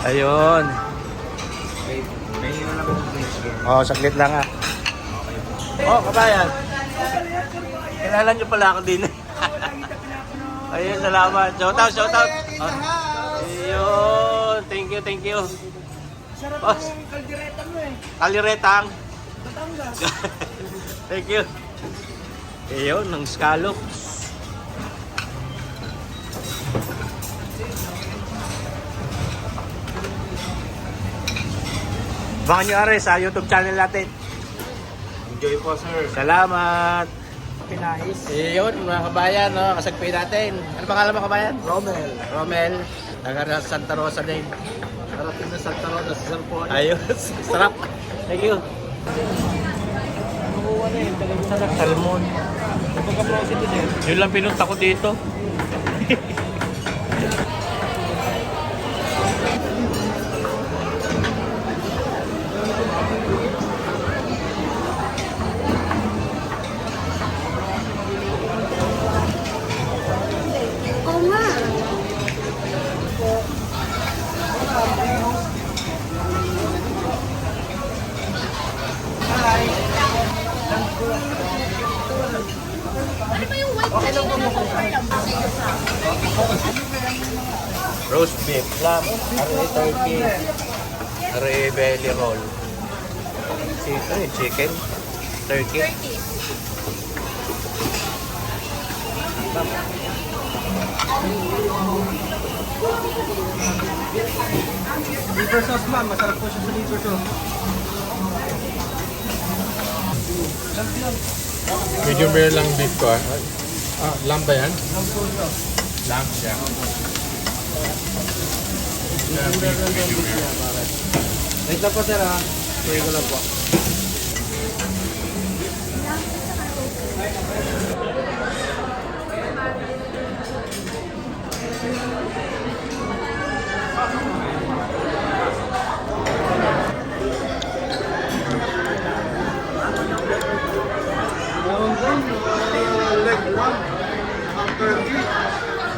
Ayun. May na lang yung bridge. Oh, saglit lang ah. Oh, kabayan. Kilala nyo pala ako din. Ayun, salamat. Shout out, shout out. Oh. Ayun, thank you, thank you. Sarap Oh. ng kaldereta mo eh. Kaliretang. Batangas. Thank you. Ayun, ng scallop. Baka nyo are sa YouTube channel natin. Enjoy po, sir. Salamat. Pinais. Ayun, mga kabayan, no? Kasagpay natin. Ano pangalan mo, kabayan? Rommel. Romel. Taga Santa Rosa din. Karating na Santa Rosa sa cellphone. Ayos. Sarap. Thank you. Nakuha na yun. Talagang sarap. Salmon. Pagka-prosit din. Yun lang pinunta ko dito. Oo nga. Ano ba yung white na yung offer lang sa iyo sa Roast beef, lamb, are turkey, are belly roll. Chicken, turkey. turkey? Liver sauce, ma'am. Masarap po siya sa liver sauce. Medium rare lang beef ko ah. Lamb ba yan? Lamb, yeah. Wait lang po, sir, ha. Pwede ko lang po.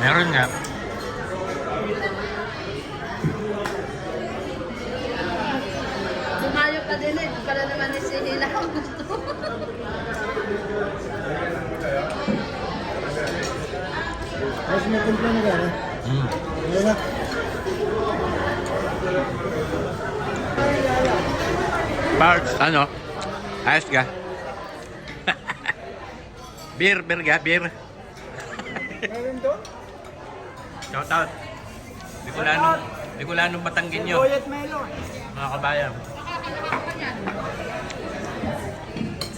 Meron nga. Tumayo pa din eh. Para naman ni si Hila ang gusto. Ayos may kumpla na gano'n. Ayun na. Parts, ano? Ayos ka? Beer ga, beer. Meron doon? Shout out. Bicolanong Batanggenyo, Boyet Melon. mga kabayan.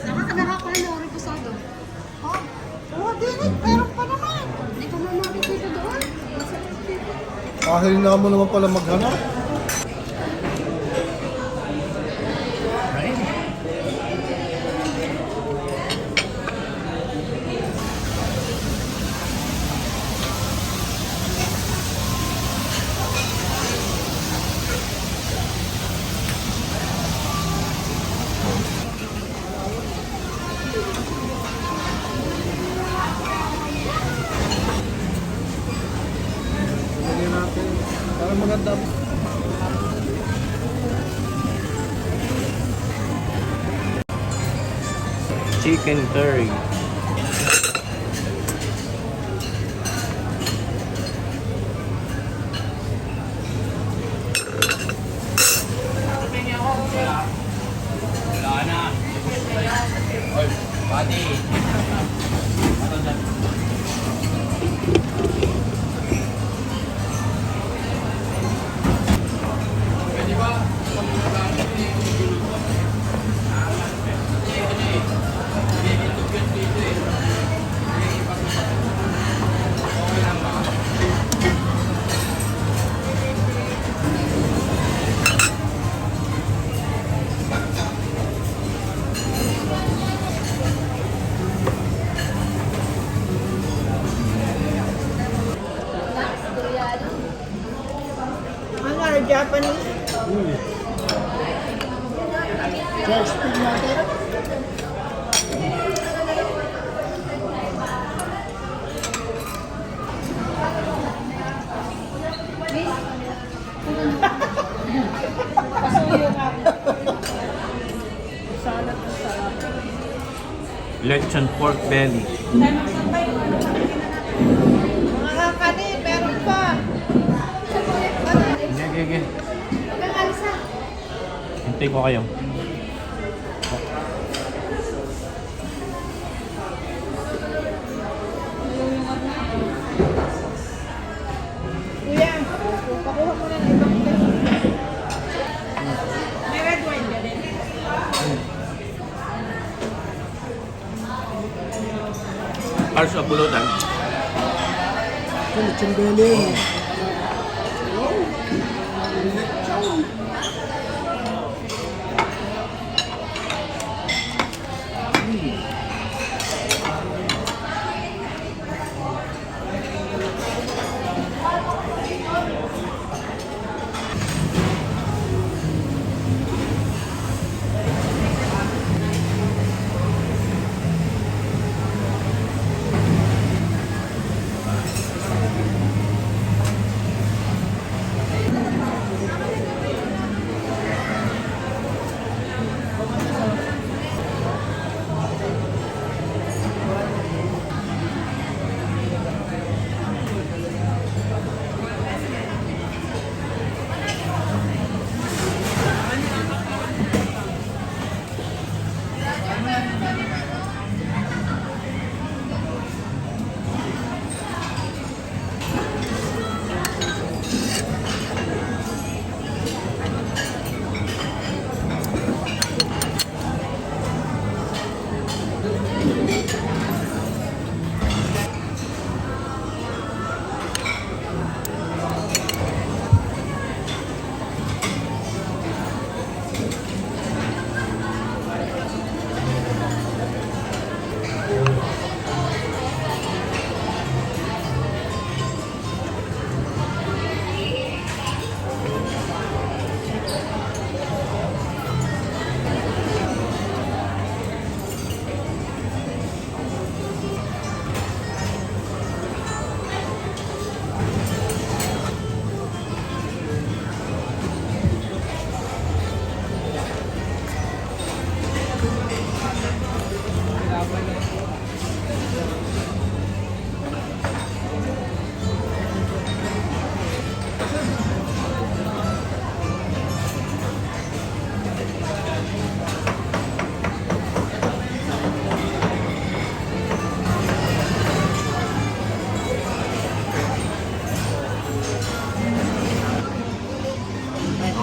Nakakanahakuha na orin pusado. Oh, oo din eh. Pero pa naman. Hindi ko mamamit dito doon. Kahil na mo naman pala maghanap. Lagyan natin. Para maganda. Chicken curry. Ano, Japanese? Check speed natin. Pasuyo nga. Salad ng sarap. Lechon pork belly. Mga kakanin, meron pa. Sige. Hanggang alisa. Hintay ko kayo. Kuya, pakuha mo na ng ibang kanin. May red wine ka din. Para sa pulutan. Lechon belly.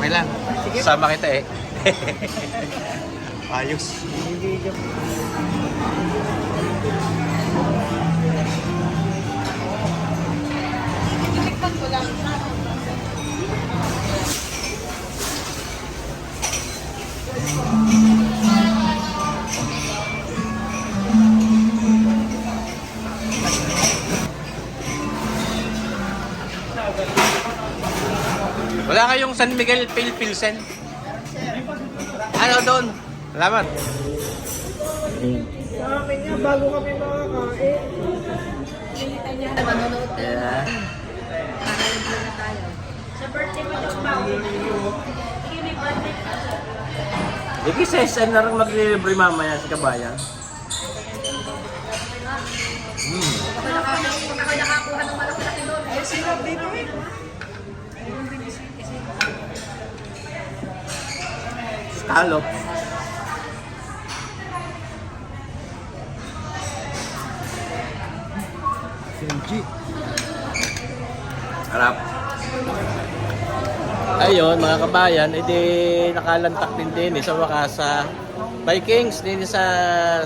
Okay lang. Sama kita eh. Ayos. Titikman ko lang. Wala kayong San Miguel Pale Pilsen? Ano doon? Salamat. Sa akin niya, bago kami makakain. Pilitan niya. Manonood tayo. Kakain na tayo. Sa birthday pa daw ba? Sige, may birthday pa. Hindi sa SM na rin magre-libre mamaya sa kabayan. Ako nakakuha ng malaki-laki doon. Ay, sirap dito eh. Scallop. Senji. Harap. Ayun, mga kabayan, edi nakalantak din sa wakas sa Vikings din sa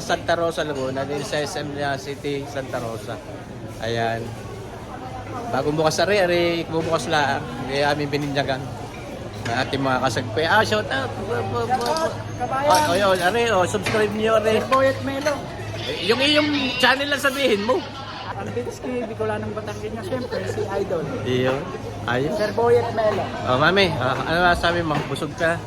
Santa Rosa, Laguna, din sa SM City, Santa Rosa. Ayan. Bagong bukas sa rin, bubukas lang. Hindi amin bininyagan. Na ating mga kasagpay. Shout out! Kabayan. Ayun, subscribe niyo rin. Boyet Melo. Yung iyong channel lang sabihin mo. Ang Binski, Bicolanong Batanggin niya, siyempre, si Idol. Iyo. Ayos. Sir Boyet Melo. Oh, mami, ano sabi mo? Busog ka?